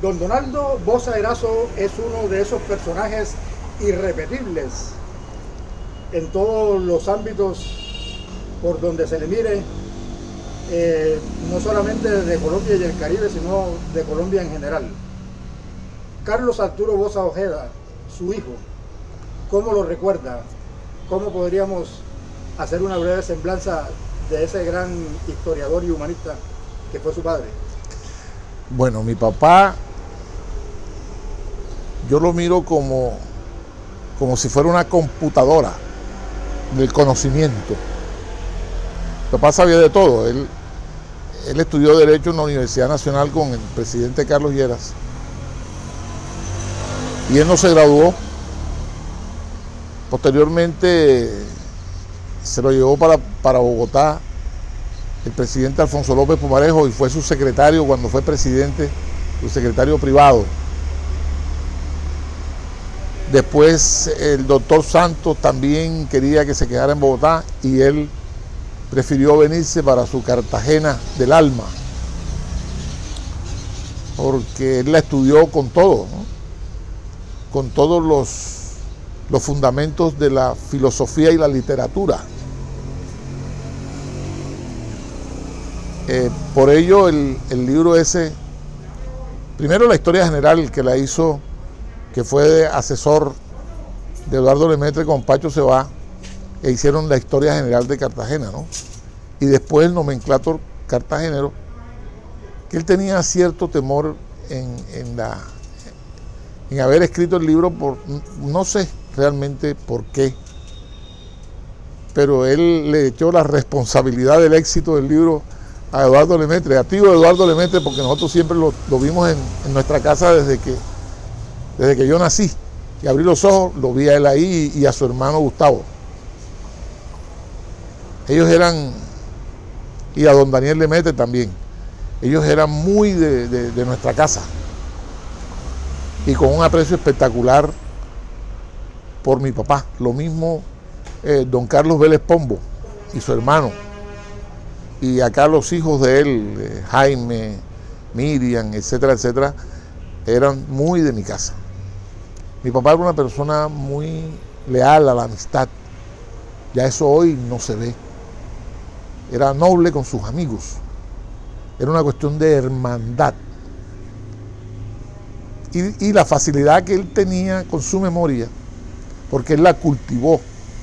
Don Donaldo Boza Erazo es uno de esos personajes irrepetibles en todos los ámbitos por donde se le mire, no solamente de Colombia y el Caribe, sino de Colombia en general. Carlos Arturo Boza Ojeda, su hijo, ¿cómo lo recuerda? ¿Cómo podríamos hacer una breve semblanza de ese gran historiador y humanista que fue su padre? Bueno, mi papá, yo lo miro como si fuera una computadora del conocimiento. Mi papá sabía de todo. Él estudió Derecho en la Universidad Nacional con el presidente Carlos Lleras. Y él no se graduó. Posteriormente se lo llevó para Bogotá el presidente Alfonso López Pumarejo y fue su secretario cuando fue presidente, su secretario privado. Después el doctor Santos también quería que se quedara en Bogotá y él prefirió venirse para su Cartagena del alma, porque él la estudió con todo, ¿no? Con todos los fundamentos de la filosofía y la literatura. Por ello el libro ese, primero la historia general que la hizo, que fue asesor de Eduardo Lemaitre con Pacho Cebá, e hicieron la historia general de Cartagena, ¿no? Y después el nomenclátor cartagenero, que él tenía cierto temor en haber escrito el libro, no sé realmente por qué, pero él le echó la responsabilidad del éxito del libro a Eduardo Lemaitre, a tío Eduardo Lemaitre, porque nosotros siempre lo vimos en nuestra casa desde que yo nací, y abrí los ojos, lo vi a él ahí y a su hermano Gustavo. Ellos eran, y a don Daniel Lemaitre también, ellos eran muy de nuestra casa, y con un aprecio espectacular por mi papá. Lo mismo don Carlos Vélez Pombo y su hermano, y acá los hijos de él, Jaime, Miriam, etcétera, etcétera, eran muy de mi casa. Mi papá era una persona muy leal a la amistad, ya eso hoy no se ve. Era noble con sus amigos, era una cuestión de hermandad. Y la facilidad que él tenía con su memoria, porque él la cultivó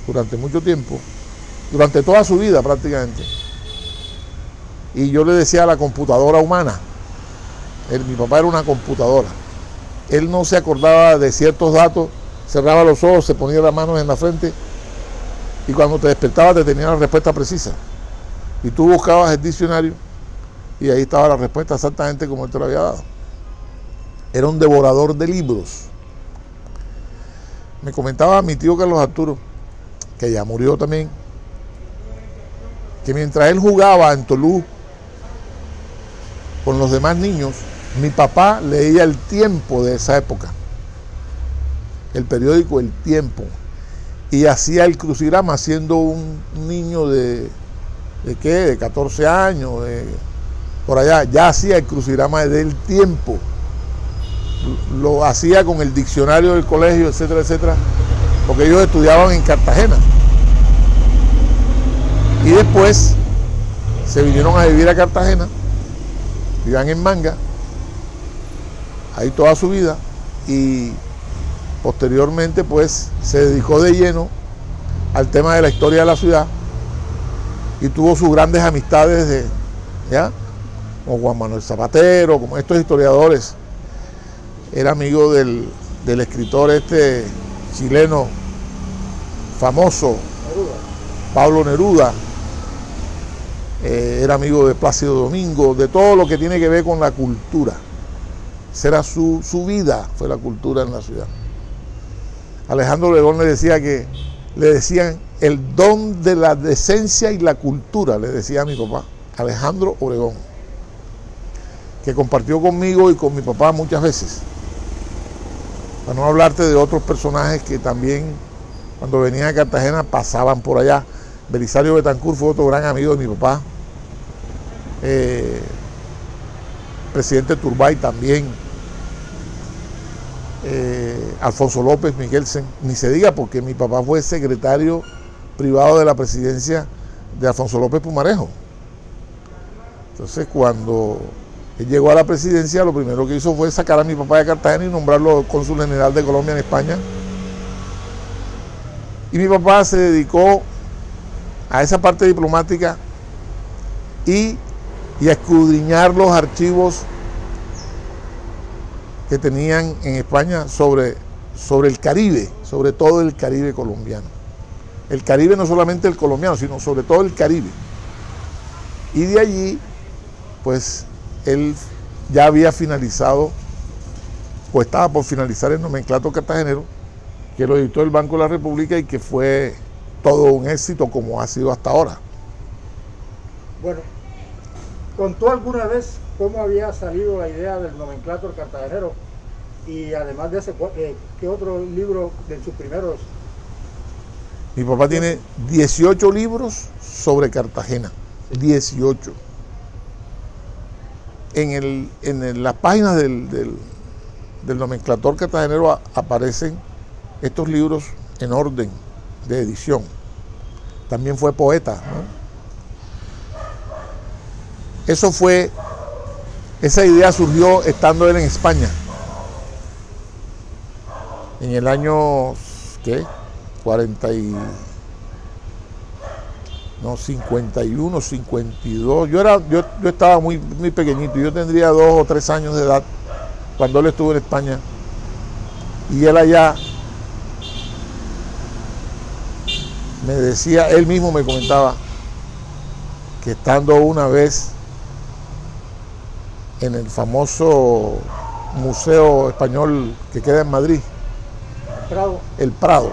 durante mucho tiempo, durante toda su vida prácticamente. Y yo le decía la computadora humana. Mi papá era una computadora. Él no se acordaba de ciertos datos, cerraba los ojos, se ponía las manos en la frente y cuando te despertaba te tenía la respuesta precisa. Y tú buscabas el diccionario y ahí estaba la respuesta exactamente como él te lo había dado. Era un devorador de libros. Me comentaba mi tío Carlos Arturo, que ya murió también, que mientras él jugaba en Tolú con los demás niños, mi papá leía El Tiempo de esa época, el periódico El Tiempo, y hacía el crucigrama siendo un niño de 14 años, por allá, ya hacía el crucigrama del Tiempo. Lo hacía con el diccionario del colegio, etcétera, etcétera, porque ellos estudiaban en Cartagena. Y después se vinieron a vivir a Cartagena, vivían en Manga, ahí toda su vida, y posteriormente pues se dedicó de lleno al tema de la historia de la ciudad y tuvo sus grandes amistades como Juan Manuel Zapatero, como estos historiadores. Era amigo del escritor chileno famoso, Pablo Neruda. Era amigo de Plácido Domingo, de todo lo que tiene que ver con la cultura. Esa era su vida, fue la cultura en la ciudad. Alejandro Obregón le decían el don de la decencia y la cultura, le decía a mi papá, Alejandro Obregón, que compartió conmigo y con mi papá muchas veces. Para no hablarte de otros personajes que también, cuando venían a Cartagena, pasaban por allá. Belisario Betancourt fue otro gran amigo de mi papá. Presidente Turbay también. Alfonso López Miguelsen, ni se diga porque mi papá fue secretario privado de la presidencia de Alfonso López Pumarejo. Entonces, cuando él llegó a la presidencia, lo primero que hizo fue sacar a mi papá de Cartagena y nombrarlo cónsul general de Colombia en España. Y mi papá se dedicó a esa parte diplomática y a escudriñar los archivos que tenían en España sobre el Caribe, sobre todo el Caribe colombiano. El Caribe no solamente el colombiano, sino sobre todo el Caribe. Y de allí, pues, él ya había finalizado, o estaba por finalizar el nomenclator cartagenero, que lo editó el Banco de la República y que fue todo un éxito como ha sido hasta ahora. Bueno, ¿contó alguna vez cómo había salido la idea del nomenclator cartagenero? Y además de ese, ¿qué otro libro de sus primeros? Mi papá tiene 18 libros sobre Cartagena, 18. En las páginas del nomenclator cartagenero aparecen estos libros en orden de edición. También fue poeta, ¿no? Esa idea surgió estando él en España. En el año, ¿qué? 51, 52. Yo estaba muy pequeñito, yo tendría 2 o 3 años de edad cuando él estuvo en España. Y él allá me decía, él mismo me comentaba, que estando una vez en el famoso Museo Español que queda en Madrid, el Prado,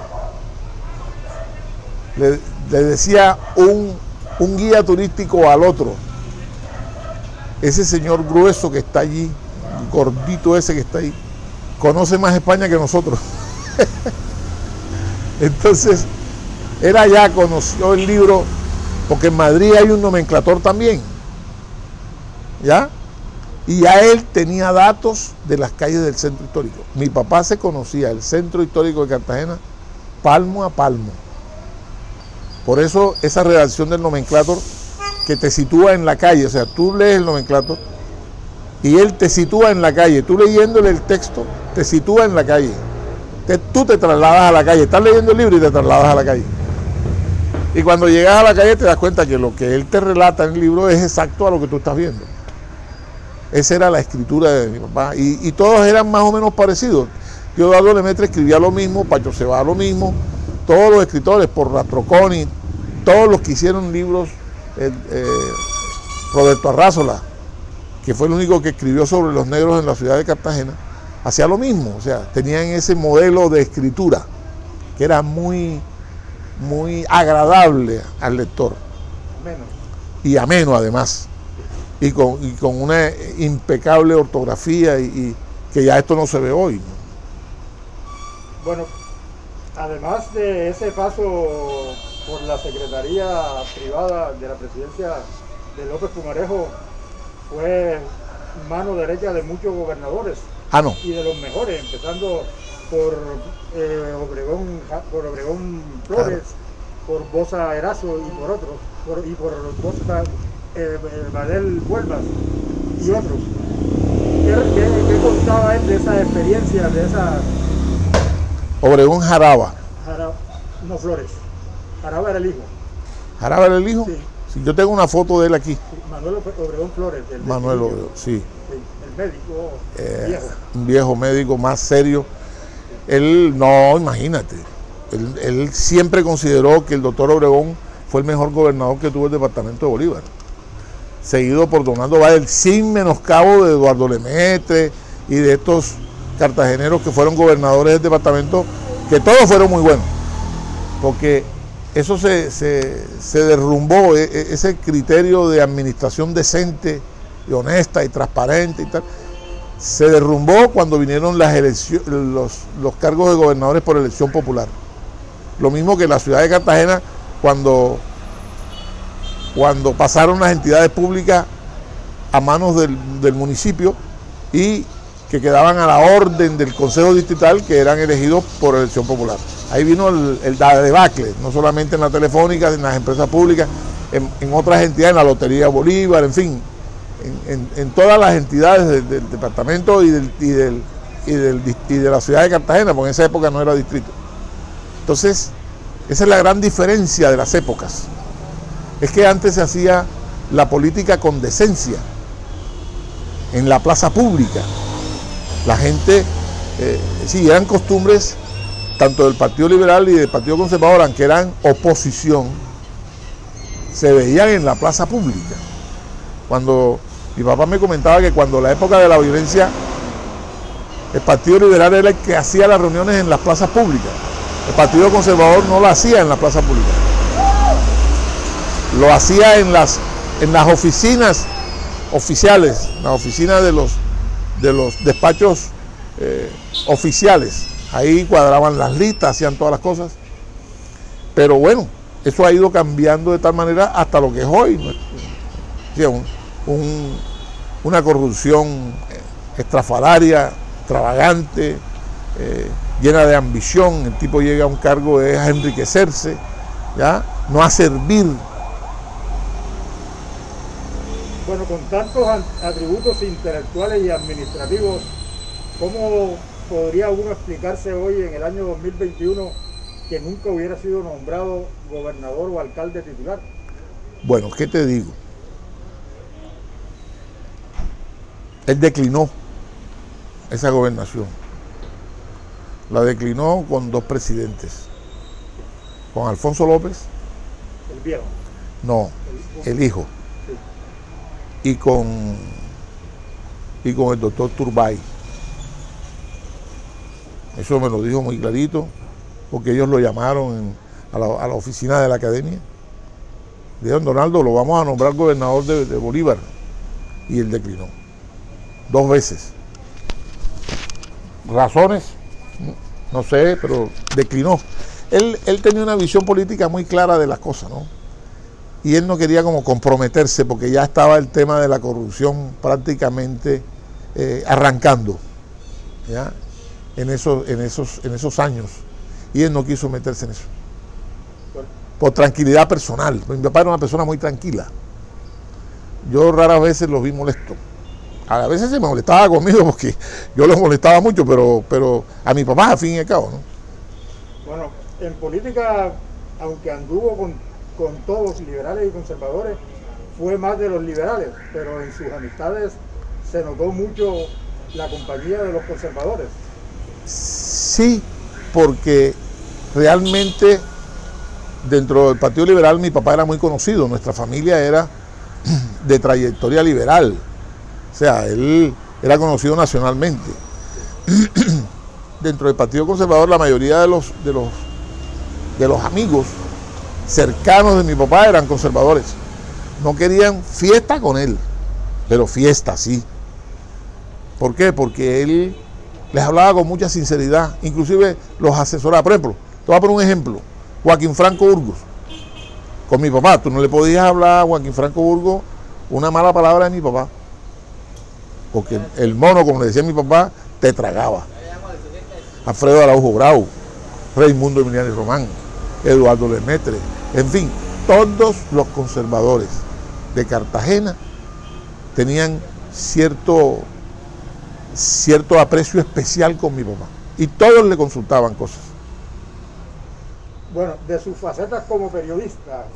le decía un guía turístico al otro: ese señor grueso que está allí, gordito ese que está ahí, conoce más España que nosotros. Entonces, él allá conoció el libro, porque en Madrid hay un nomenclator también, ¿ya? Y ya él tenía datos de las calles del centro histórico. Mi papá se conocía el centro histórico de Cartagena palmo a palmo. Por eso esa redacción del nomenclator que te sitúa en la calle, o sea, tú lees el nomenclator y él te sitúa en la calle. Tú leyéndole el texto, te sitúa en la calle. Tú te trasladas a la calle, estás leyendo el libro y te trasladas a la calle. Y cuando llegas a la calle te das cuenta que lo que él te relata en el libro es exacto a lo que tú estás viendo. Esa era la escritura de mi papá. Y todos eran más o menos parecidos. Teobaldo Lemaitre escribía lo mismo, Pacho Cebada lo mismo, todos los escritores, por Rastroconi, todos los que hicieron libros, Roberto Arrázola, que fue el único que escribió sobre los negros en la ciudad de Cartagena, hacía lo mismo. O sea, tenían ese modelo de escritura que era muy agradable al lector. Ameno. Y ameno además. Y con una impecable ortografía y que ya esto no se ve hoy, ¿no? Bueno, además de ese paso por la Secretaría Privada de la Presidencia de López Pumarejo, fue mano derecha de muchos gobernadores. No. Y de los mejores, empezando por Obregón Flores, claro, por Boza Erazo y por otros, y por Boza Badel Huelvas y otros. ¿Qué contaba él de esa experiencia, de esa? Obregón Jaraba. No, Flores. Jaraba era el hijo. ¿Jaraba era el hijo? Sí. Sí, yo tengo una foto de él aquí. Sí, Manuel Obregón Flores. Manuel Obregón, sí. El médico viejo. Un viejo médico más serio. Él, no, imagínate. Él siempre consideró que el doctor Obregón fue el mejor gobernador que tuvo el departamento de Bolívar, seguido por Donaldo Badel, sin menoscabo de Eduardo Lemaitre y de estos cartageneros que fueron gobernadores del departamento, que todos fueron muy buenos, porque eso se derrumbó, ese criterio de administración decente y honesta y transparente y tal, se derrumbó cuando vinieron las elecciones, los cargos de gobernadores por elección popular. Lo mismo que la ciudad de Cartagena, cuando pasaron las entidades públicas a manos del municipio y que quedaban a la orden del Consejo Distrital, que eran elegidos por elección popular. Ahí vino la debacle, no solamente en la Telefónica, en las empresas públicas, en otras entidades, en la Lotería Bolívar, en fin, en todas las entidades del departamento y de la ciudad de Cartagena, porque en esa época no era distrito. Entonces, esa es la gran diferencia de las épocas. Es que antes se hacía la política con decencia, en la plaza pública. La gente, sí, eran costumbres tanto del Partido Liberal y del Partido Conservador, aunque eran oposición, se veían en la plaza pública. Cuando mi papá me comentaba que cuando la época de la violencia, el Partido Liberal era el que hacía las reuniones en las plazas públicas. El Partido Conservador no lo hacía en la plaza pública. Lo hacía en las oficinas oficiales, las oficinas de los despachos oficiales. Ahí cuadraban las listas, hacían todas las cosas. Pero bueno, eso ha ido cambiando de tal manera hasta lo que es hoy, ¿no? O sea, una corrupción estrafalaria, extravagante, llena de ambición. El tipo llega a un cargo es a enriquecerse, ¿ya? No a servir. Bueno, con tantos atributos intelectuales y administrativos, ¿cómo podría uno explicarse hoy, en el año 2021, que nunca hubiera sido nombrado gobernador o alcalde titular? Bueno, ¿qué te digo? Él declinó esa gobernación. La declinó con dos presidentes. Con Alfonso López. ¿El viejo? No, el hijo. Sí. Y con el doctor Turbay. Eso me lo dijo muy clarito, porque ellos lo llamaron a la oficina de la academia. Dijeron: Donaldo, lo vamos a nombrar gobernador de Bolívar. Y él declinó. 2 veces. Razones, no sé, pero declinó. Él tenía una visión política muy clara de las cosas, ¿no? Y él no quería como comprometerse, porque ya estaba el tema de la corrupción prácticamente arrancando, ¿ya? En esos años. Y él no quiso meterse en eso. Por tranquilidad personal. Mi papá era una persona muy tranquila. Yo raras veces lo vi molesto. A veces se molestaba conmigo porque yo lo molestaba mucho, pero a mi papá, al fin y al cabo, ¿no? Bueno, en política, aunque anduvo con todos, liberales y conservadores, fue más de los liberales, pero en sus amistades se notó mucho la compañía de los conservadores. Sí, porque realmente dentro del Partido Liberal mi papá era muy conocido, nuestra familia era de trayectoria liberal. O sea, él era conocido nacionalmente. Dentro del Partido Conservador, la mayoría de los amigos cercanos de mi papá eran conservadores. No querían fiesta con él, pero fiesta sí. ¿Por qué? Porque él les hablaba con mucha sinceridad, inclusive los asesoraba. Por ejemplo, te voy a poner un ejemplo: Joaquín Franco Burgos. Con mi papá, tú no le podías hablar a Joaquín Franco Burgos una mala palabra de mi papá, porque el mono, como le decía mi papá, te tragaba. Alfredo Araujo Bravo, Raimundo Emiliano Román, Eduardo Lemaitre, en fin, todos los conservadores de Cartagena tenían cierto aprecio especial con mi papá, y todos le consultaban cosas. Bueno, de sus facetas como periodista,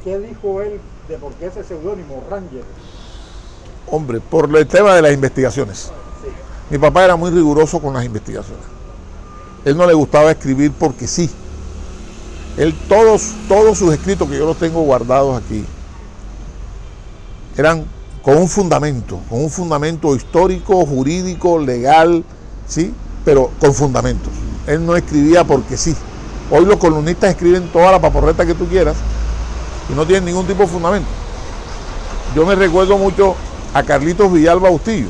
¿qué dijo él de por qué ese seudónimo, Ranger? Hombre, por el tema de las investigaciones. Sí. Mi papá era muy riguroso con las investigaciones. Él no le gustaba escribir porque sí. Él, todos sus escritos, que yo los tengo guardados aquí, eran con un fundamento histórico, jurídico, legal, ¿sí? Pero con fundamentos. Él no escribía porque sí. Hoy los columnistas escriben toda la paporreta que tú quieras y no tienen ningún tipo de fundamento. Yo me recuerdo mucho a Carlitos Villalba Bustillo,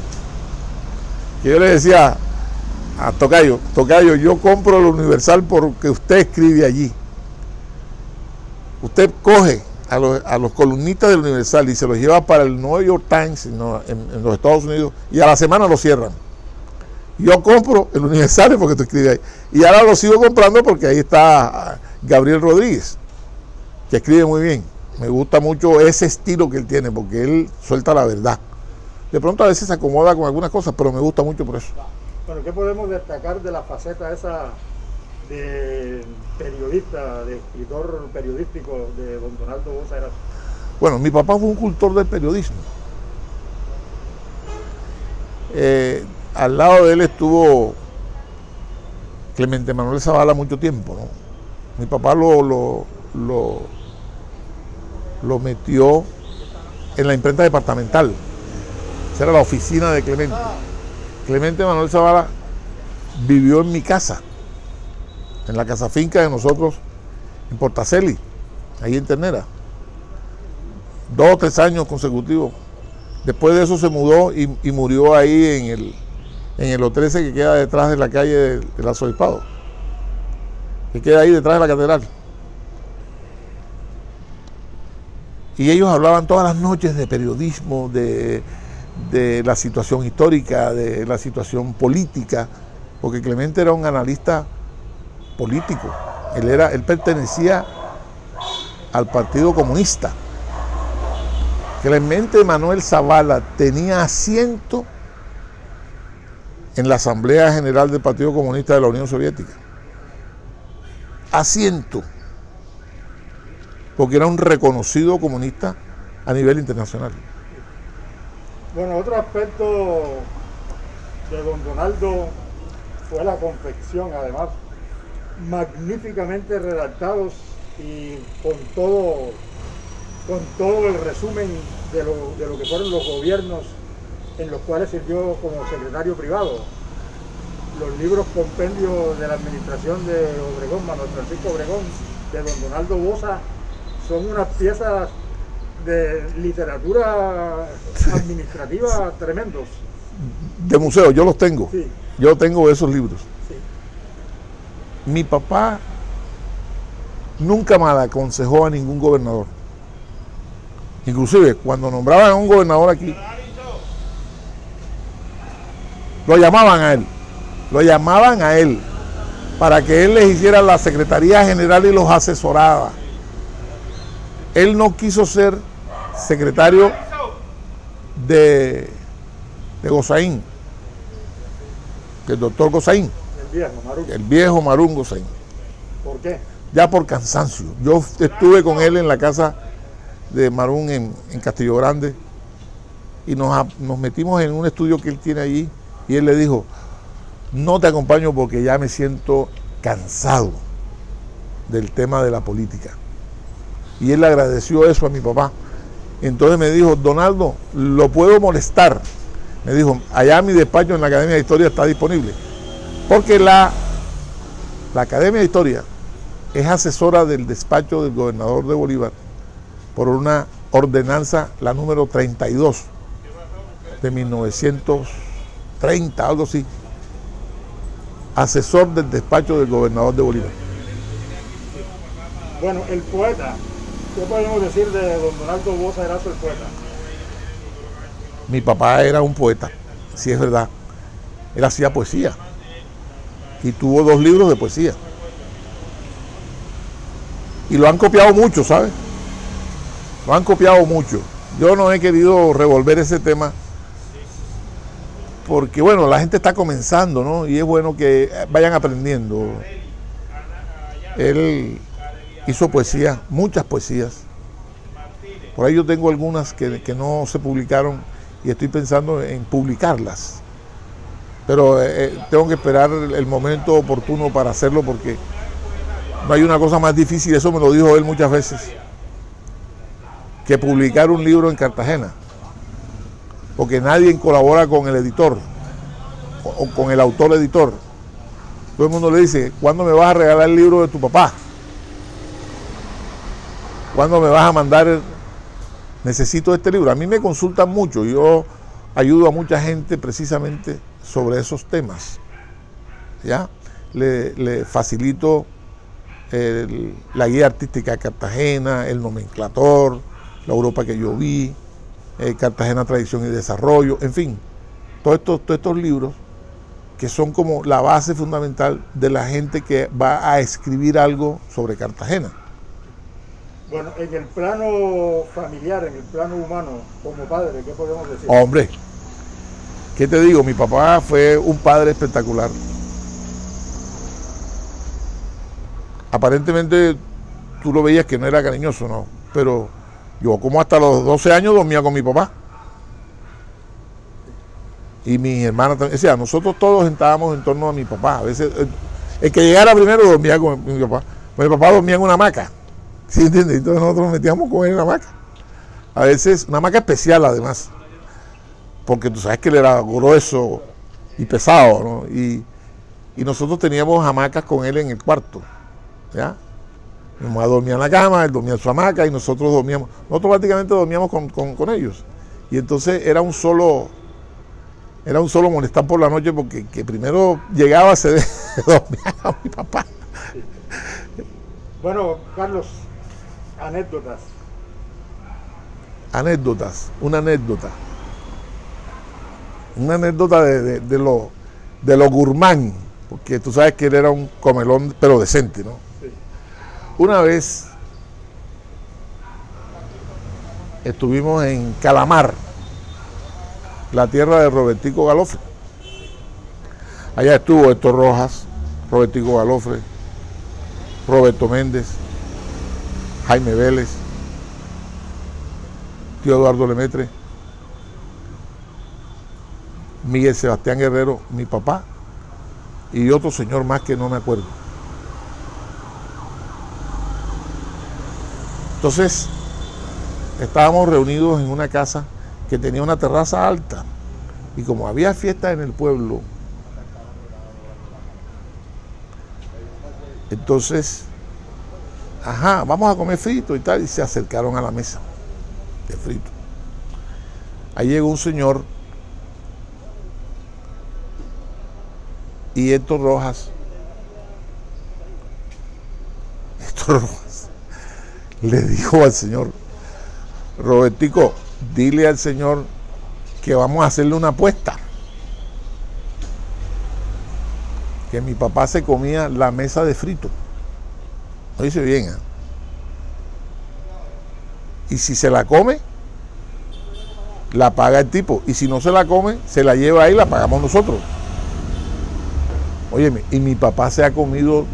que yo le decía a Tocayo, yo compro el Universal porque usted escribe allí. Usted coge a los columnistas del Universal y se los lleva para el New York Times en los Estados Unidos, y a la semana lo cierran. Yo compro el Universal porque tú escribes ahí. Y ahora lo sigo comprando porque ahí está Gabriel Rodríguez, que escribe muy bien. Me gusta mucho ese estilo que él tiene, porque él suelta la verdad. De pronto a veces se acomoda con algunas cosas, pero me gusta mucho por eso. Bueno, ¿qué podemos destacar de la faceta esa de periodista, de escritor periodístico de don Donaldo Boza Erazo? Bueno, mi papá fue un cultor del periodismo. Al lado de él estuvo Clemente Manuel Zavala mucho tiempo, ¿no? Mi papá lo metió en la imprenta departamental. Esa era la oficina de Clemente. Clemente Manuel Zavala vivió en mi casa, en la casa finca de nosotros, en Portaceli, ahí en Ternera. 2 o 3 años consecutivos. Después de eso se mudó y murió ahí en el hotel ese que queda detrás de la calle del Arzobispado, que queda ahí detrás de la catedral. Y ellos hablaban todas las noches de periodismo, de la situación histórica, de la situación política, porque Clemente era un analista político. Él pertenecía al Partido Comunista. Clemente Manuel Zavala tenía asiento en la Asamblea General del Partido Comunista de la Unión Soviética. Asiento. Porque era un reconocido comunista a nivel internacional. Bueno, otro aspecto de don Donaldo fue la confección, además, magníficamente redactados y con todo el resumen de lo que fueron los gobiernos en los cuales sirvió como secretario privado. Los libros compendios de la administración de Obregón, Manuel Francisco Obregón, de don Donaldo Boza, son unas piezas de literatura administrativa tremendos. De museo, yo los tengo. Sí. Yo tengo esos libros. Sí. Mi papá nunca mal aconsejó a ningún gobernador. Inclusive, cuando nombraban a un gobernador aquí, lo llamaban a él, para que él les hiciera la Secretaría General y los asesoraba. Él no quiso ser secretario de Gozaín, del doctor Gozaín. El viejo Marún Gozaín. ¿Por qué? Ya por cansancio. Yo estuve con él en la casa de Marún en Castillo Grande y nos metimos en un estudio que él tiene allí y él le dijo: no te acompaño porque ya me siento cansado del tema de la política. Y él le agradeció eso a mi papá. Entonces me dijo: Donaldo, ¿lo puedo molestar? Me dijo: allá mi despacho en la Academia de Historia está disponible. Porque la Academia de Historia es asesora del despacho del gobernador de Bolívar por una ordenanza, la número 32 de 1930, algo así. Asesor del despacho del gobernador de Bolívar. Bueno, el poeta, ¿qué podemos decir de don Donaldo Boza Erazo, el poeta? Mi papá era un poeta, sí es verdad. Él hacía poesía y tuvo 2 libros de poesía. Y lo han copiado mucho, ¿sabes? Lo han copiado mucho. Yo no he querido revolver ese tema porque, bueno, la gente está comenzando, ¿no? Y es bueno que vayan aprendiendo. Él hizo poesía, muchas poesías. Por ahí yo tengo algunas que no se publicaron y estoy pensando en publicarlas. Pero tengo que esperar el momento oportuno para hacerlo porque no hay una cosa más difícil, eso me lo dijo él muchas veces, que publicar un libro en Cartagena. Porque nadie colabora con el editor o con el autor editor. Todo el mundo le dice: ¿cuándo me vas a regalar el libro de tu papá? ¿Cuándo me vas a mandar? Necesito este libro. A mí me consultan mucho, yo ayudo a mucha gente precisamente sobre esos temas. ¿Ya? Le facilito la guía artística de Cartagena, el nomenclator, la Europa que yo vi, Cartagena Tradición y Desarrollo, en fin, todos estos libros que son como la base fundamental de la gente que va a escribir algo sobre Cartagena. Bueno, en el plano familiar, en el plano humano, como padre, ¿qué podemos decir? Hombre, ¿qué te digo? Mi papá fue un padre espectacular. Aparentemente tú lo veías que no era cariñoso, ¿no? Pero yo como hasta los 12 años dormía con mi papá. Y mis hermanas también. O sea, nosotros todos estábamos en torno a mi papá. A veces el que llegara primero dormía con mi papá. Pues mi papá dormía en una hamaca. ¿Sí entiendes? Entonces nosotros nos metíamos con él en la hamaca. A veces, una hamaca especial además. Porque tú sabes que él era grueso y pesado, ¿no? Y nosotros teníamos hamacas con él en el cuarto. ¿Ya? Mi mamá dormía en la cama, él dormía en su hamaca y nosotros dormíamos. Nosotros prácticamente dormíamos con ellos. Y entonces era un solo molestar por la noche porque que primero llegaba se dormía a mi papá. Bueno, Carlos, anécdotas. Anécdotas, una anécdota. Una anécdota de lo gourmand, porque tú sabes que él era un comelón, pero decente, ¿no? Sí. Una vez estuvimos en Calamar, la tierra de Robertico Galofre. Allá estuvo Héctor Rojas, Robertico Galofre, Roberto Méndez, Jaime Vélez, tío Eduardo Lemaitre, Miguel Sebastián Guerrero, mi papá, y otro señor más que no me acuerdo. Entonces, estábamos reunidos en una casa que tenía una terraza alta, y como había fiesta en el pueblo, entonces, vamos a comer frito y tal, y se acercaron a la mesa de frito. Ahí llegó un señor y Héctor Rojas le dijo al señor: Robertico, dile al señor que vamos a hacerle una apuesta. Que mi papá se comía la mesa de frito. Lo dice bien, ¿eh? Y si se la come, la paga el tipo. Y si no se la come, se la lleva ahí y la pagamos nosotros. Óyeme, y mi papá se ha comido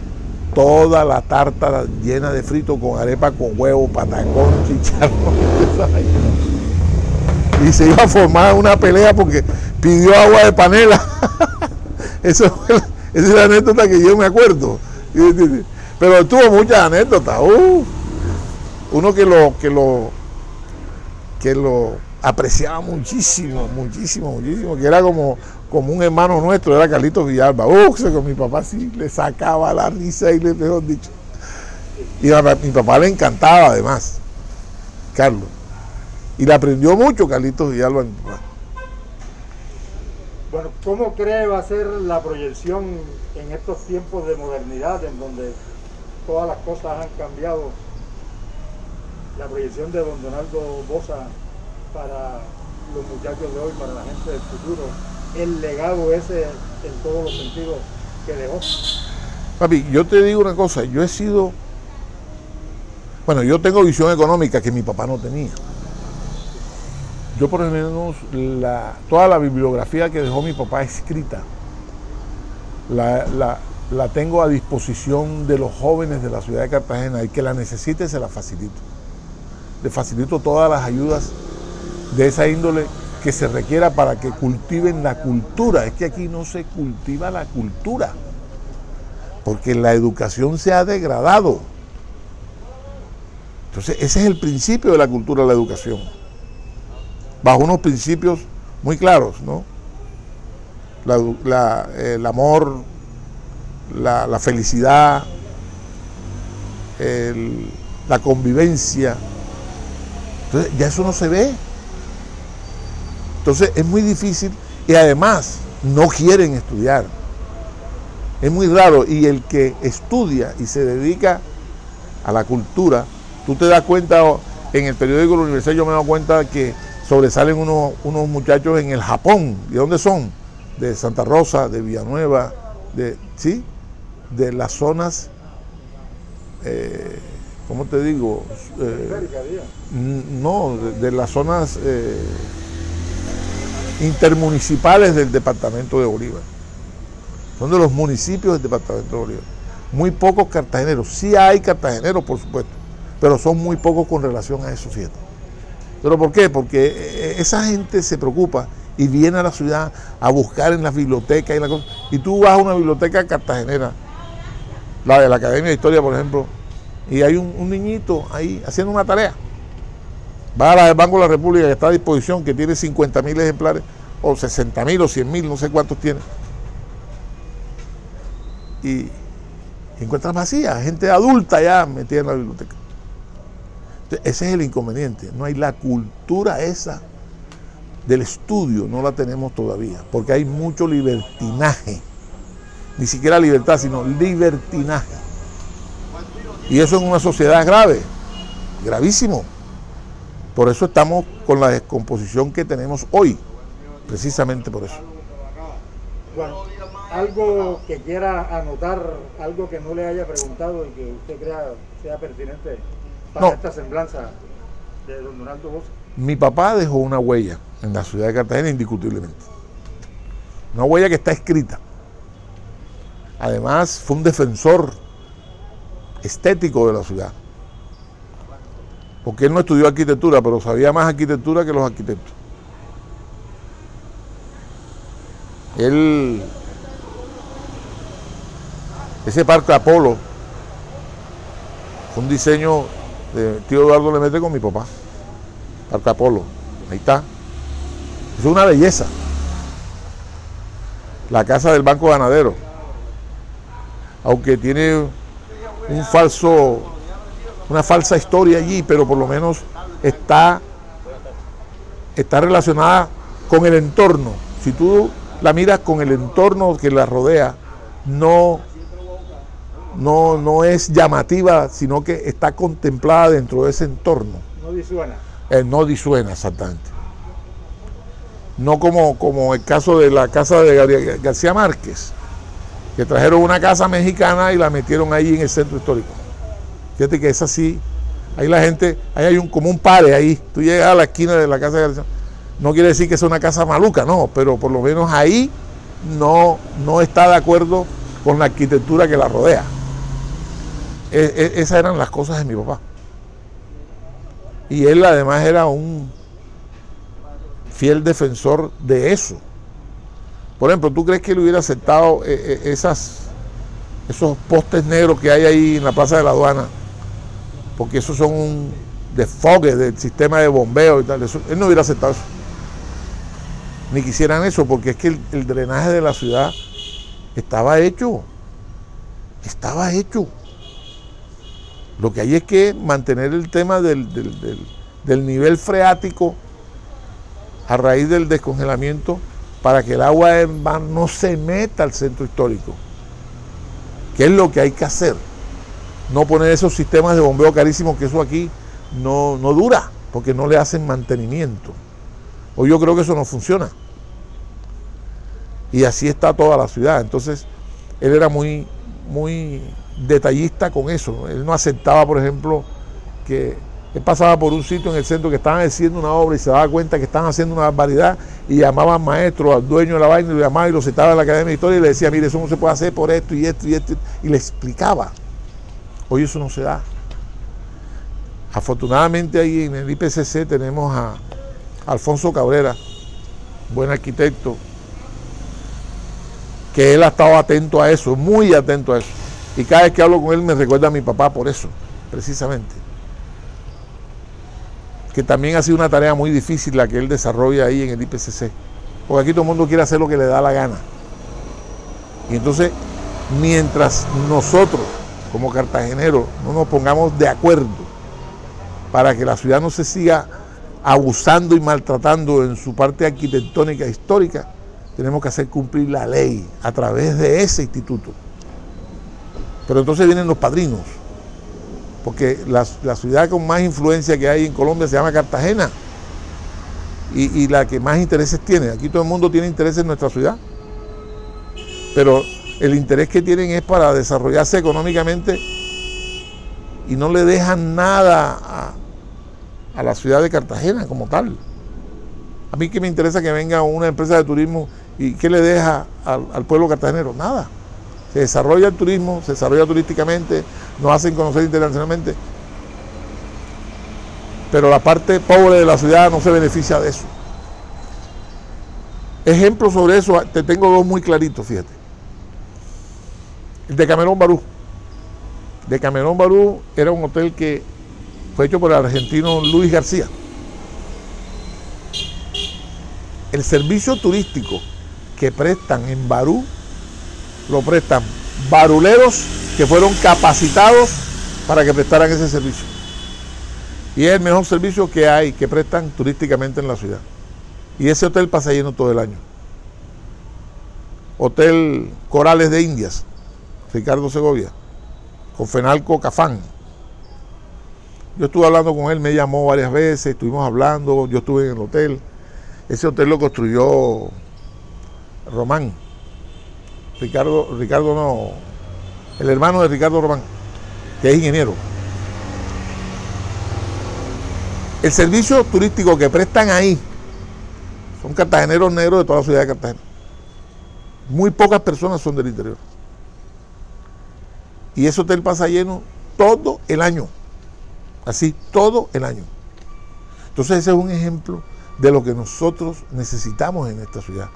toda la tarta llena de frito con arepa con huevo, patacón, chicharrón. Y se iba a formar una pelea porque pidió agua de panela. Esa es la anécdota que yo me acuerdo. Pero tuvo muchas anécdotas. Uno que lo apreciaba muchísimo, que era como un hermano nuestro, era Carlitos Villalba. Con mi papá sí le sacaba la risa y mejor dicho. Y a mi papá le encantaba además, Carlos. Y le aprendió mucho Carlitos Villalba a mi papá. Bueno, ¿cómo cree va a ser la proyección en estos tiempos de modernidad, en donde todas las cosas han cambiado? La proyección de don Donaldo Boza para los muchachos de hoy, para la gente del futuro, el legado ese en todos los sentidos que dejó. Papi, yo te digo una cosa, yo tengo visión económica que mi papá no tenía. Yo por lo menos toda la bibliografía que dejó mi papá escrita la tengo a disposición de los jóvenes de la ciudad de Cartagena. El que la necesite se la facilito. Le facilito todas las ayudas de esa índole que se requiera para que cultiven la cultura. Es que aquí no se cultiva la cultura, porque la educación se ha degradado. Entonces ese es el principio de la cultura, la educación, bajo unos principios muy claros, ¿no? El amor, la felicidad, la convivencia. Entonces ya eso no se ve. Entonces es muy difícil y además no quieren estudiar. Es muy raro, y el que estudia y se dedica a la cultura, tú te das cuenta, en el periódico La Universidad yo me he dado cuenta que sobresalen unos muchachos en el Japón. ¿Y dónde son? de Santa Rosa, de Villanueva, ¿sí? De las zonas, ¿cómo te digo? No, de las zonas intermunicipales del departamento de Bolívar. Son de los municipios del departamento de Bolívar. Muy pocos cartageneros. Sí hay cartageneros, por supuesto, pero son muy pocos con relación a eso, fíjate. ¿Pero por qué? Porque esa gente se preocupa y viene a la ciudad a buscar en las bibliotecas y la cosa. Y tú vas a una biblioteca cartagenera, la de la Academia de Historia, por ejemplo, y hay un niñito ahí haciendo una tarea. Va a la del Banco de la República, que está a disposición, que tiene 50.000 ejemplares, o 60.000 o 100.000, no sé cuántos tiene. Y encuentras vacía, gente adulta ya metida en la biblioteca. Entonces, ese es el inconveniente. No hay la cultura esa del estudio, no la tenemos todavía, porque hay mucho libertinaje. Ni siquiera libertad, sino libertinaje. Y eso en una sociedad grave, gravísimo. Por eso estamos con la descomposición que tenemos hoy, precisamente por eso. Bueno, algo que quiera anotar, algo que no le haya preguntado y que usted crea sea pertinente para esta semblanza de don Donaldo Bosa. Mi papá dejó una huella en la ciudad de Cartagena, indiscutiblemente. Una huella que está escrita. Además, fue un defensor estético de la ciudad. Porque él no estudió arquitectura, pero sabía más arquitectura que los arquitectos. Ese Parque Apolo fue un diseño de tío Eduardo Lemaitre con mi papá. Parque Apolo, ahí está. Es una belleza. La casa del Banco Ganadero, aunque tiene una falsa historia allí, pero por lo menos está relacionada con el entorno. Si tú la miras con el entorno que la rodea, no es llamativa, sino que está contemplada dentro de ese entorno. No disuena. No disuena, exactamente. No como el caso de la casa de García Márquez, que trajeron una casa mexicana y la metieron ahí en el centro histórico. Fíjate que es así. Ahí la gente, ahí hay como un pare ahí. Tú llegas a la esquina de la casa de García. No quiere decir que sea una casa maluca, no, pero por lo menos ahí no está de acuerdo con la arquitectura que la rodea. Esas eran las cosas de mi papá. Y él además era un fiel defensor de eso. Por ejemplo, ¿tú crees que él hubiera aceptado esos postes negros que hay ahí en la Plaza de la Aduana? Porque esos son un desfogue del sistema de bombeo y tal. Él no hubiera aceptado eso. Ni quisieran eso, porque es que el drenaje de la ciudad estaba hecho. Estaba hecho. Lo que hay es que mantener el tema del nivel freático a raíz del descongelamiento para que el agua del mar no se meta al centro histórico. ¿Qué es lo que hay que hacer? No poner esos sistemas de bombeo carísimos, que eso aquí no dura, porque no le hacen mantenimiento. O yo creo que eso no funciona. Y así está toda la ciudad. Entonces, él era muy detallista con eso. Él no aceptaba, por ejemplo, que él pasaba por un sitio en el centro que estaban haciendo una obra y se daba cuenta que estaban haciendo una barbaridad y llamaba al maestro, al dueño de la vaina, y lo llamaba y lo citaba en la Academia de Historia y le decía, mire, eso no se puede hacer por esto y esto y esto, y le explicaba. Hoy eso no se da. Afortunadamente ahí en el IPCC tenemos a Alfonso Cabrera, buen arquitecto, que él ha estado atento a eso, muy atento a eso. Y cada vez que hablo con él me recuerda a mi papá por eso, precisamente. Que también ha sido una tarea muy difícil la que él desarrolla ahí en el IPCC. Porque aquí todo el mundo quiere hacer lo que le da la gana. Y entonces, mientras nosotros, como cartageneros, no nos pongamos de acuerdo para que la ciudad no se siga abusando y maltratando en su parte arquitectónica e histórica, tenemos que hacer cumplir la ley a través de ese instituto. Pero entonces vienen los padrinos, porque la ciudad con más influencia que hay en Colombia se llama Cartagena, y la que más intereses tiene. Aquí todo el mundo tiene intereses en nuestra ciudad, pero el interés que tienen es para desarrollarse económicamente y no le dejan nada a la ciudad de Cartagena como tal. A mí que me interesa que venga una empresa de turismo y ¿qué le deja al pueblo cartagenero? Nada. Se desarrolla el turismo, se desarrolla turísticamente, nos hacen conocer internacionalmente, pero la parte pobre de la ciudad no se beneficia de eso. Ejemplos sobre eso, te tengo dos muy claritos, fíjate. El de Camerón Barú. De Camerón Barú era un hotel que fue hecho por el argentino Luis García. El servicio turístico que prestan en Barú lo prestan baruleros que fueron capacitados para que prestaran ese servicio. Y es el mejor servicio que hay, que prestan turísticamente en la ciudad. Y ese hotel pasa lleno todo el año. Hotel Corales de Indias, Ricardo Segovia, con Fenalco Cafán. Yo estuve hablando con él, me llamó varias veces, estuvimos hablando, yo estuve en el hotel. Ese hotel lo construyó Román. Ricardo no, el hermano de Ricardo Román, que es ingeniero. El servicio turístico que prestan ahí son cartageneros negros de toda la ciudad de Cartagena. Muy pocas personas son del interior. Y ese hotel pasa lleno todo el año. Así, todo el año. Entonces ese es un ejemplo de lo que nosotros necesitamos en esta ciudad.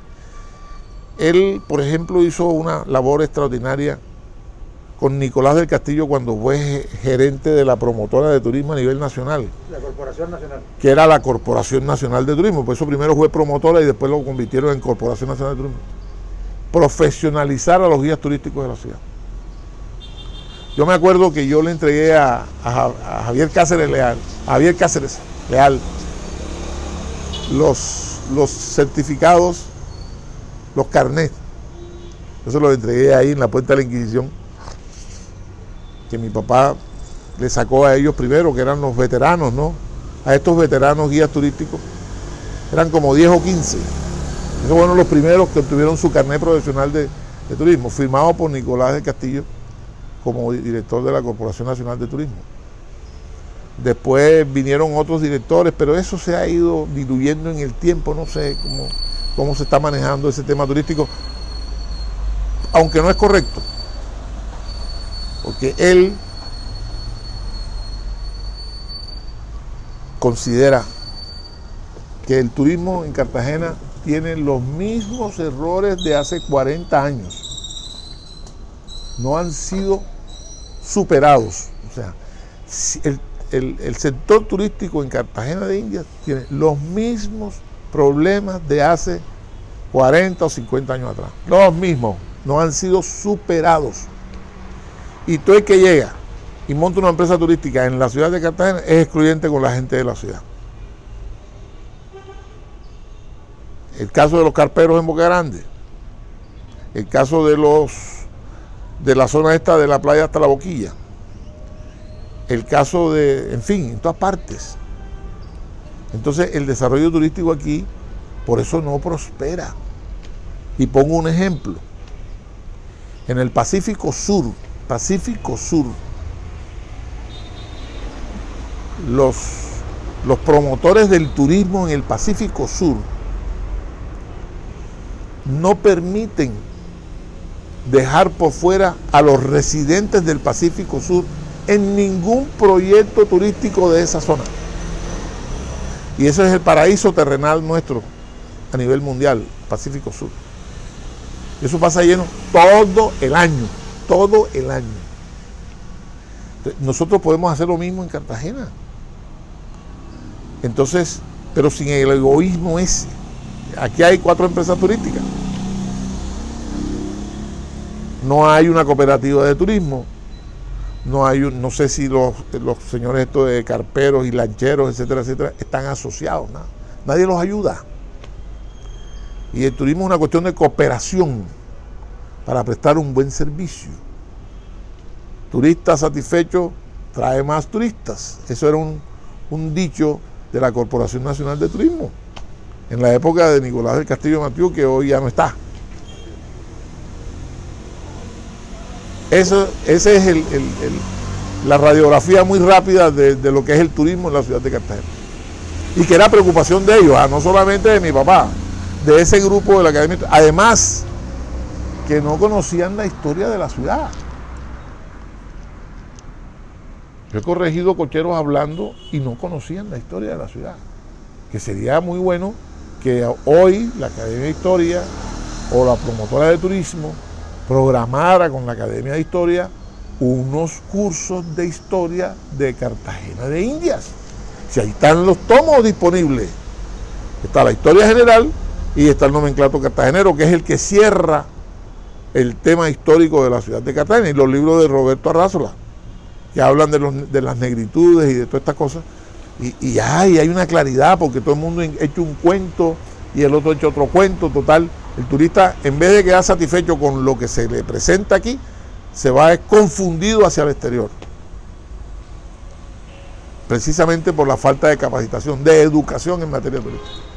Él, por ejemplo, hizo una labor extraordinaria con Nicolás del Castillo cuando fue gerente de la promotora de turismo a nivel nacional. La Corporación Nacional. Que era la Corporación Nacional de Turismo. Por eso primero fue promotora y después lo convirtieron en Corporación Nacional de Turismo. Profesionalizar a los guías turísticos de la ciudad. Yo me acuerdo que yo le entregué a Javier Cáceres Leal, los certificados, los carnets. Yo se los entregué ahí en la Puerta de la Inquisición, que mi papá le sacó a ellos primero, que eran los veteranos, ¿no? A estos veteranos guías turísticos, eran como 10 o 15. Esos fueron los primeros que obtuvieron su carnet profesional de turismo, firmado por Nicolás del Castillo como director de la Corporación Nacional de Turismo. Después vinieron otros directores, pero eso se ha ido diluyendo en el tiempo, no sé cómo se está manejando ese tema turístico, aunque no es correcto, porque él considera que el turismo en Cartagena tiene los mismos errores de hace 40 años. No han sido superados. O sea, el sector turístico en Cartagena de Indias tiene los mismos problemas de hace 40 o 50 años atrás. Los mismos. No han sido superados. Y todo el que llega y monta una empresa turística en la ciudad de Cartagena es excluyente con la gente de la ciudad. El caso de los carperos en Boca Grande, el caso de la zona esta de la playa hasta la Boquilla, el caso de, en fin, en todas partes. Entonces el desarrollo turístico aquí, por eso no prospera. Y pongo un ejemplo. En el Pacífico Sur, los promotores del turismo en el Pacífico Sur no permiten dejar por fuera a los residentes del Pacífico Sur en ningún proyecto turístico de esa zona. Y ese es el paraíso terrenal nuestro a nivel mundial, Pacífico Sur. Eso pasa lleno todo el año, todo el año. Nosotros podemos hacer lo mismo en Cartagena. Entonces, pero sin el egoísmo ese. Aquí hay 4 empresas turísticas. No hay una cooperativa de turismo. No hay no sé si los señores estos de carperos y lancheros, etcétera, etcétera, están asociados. Nadie los ayuda. Y el turismo es una cuestión de cooperación para prestar un buen servicio. Turista satisfecho trae más turistas. Eso era un dicho de la Corporación Nacional de Turismo en la época de Nicolás del Castillo Mathieu, que hoy ya no está. Esa es la radiografía muy rápida de lo que es el turismo en la ciudad de Cartagena. Y que era preocupación de ellos, no solamente de mi papá, de ese grupo de la Academia. Además, que no conocían la historia de la ciudad. Yo he corregido cocheros hablando y no conocían la historia de la ciudad. Que sería muy bueno que hoy la Academia de Historia o la promotora de turismo programara con la Academia de Historia unos cursos de historia de Cartagena de Indias. Si ahí están los tomos disponibles. Está la historia general y está el nomenclato cartagenero, que es el que cierra el tema histórico de la ciudad de Cartagena, y los libros de Roberto Arrázola, que hablan de las negritudes y de todas estas cosas. Y hay una claridad, porque todo el mundo ha hecho un cuento y el otro ha hecho otro cuento. Total, el turista, en vez de quedar satisfecho con lo que se le presenta aquí, se va confundido hacia el exterior, precisamente por la falta de capacitación, de educación en materia turística.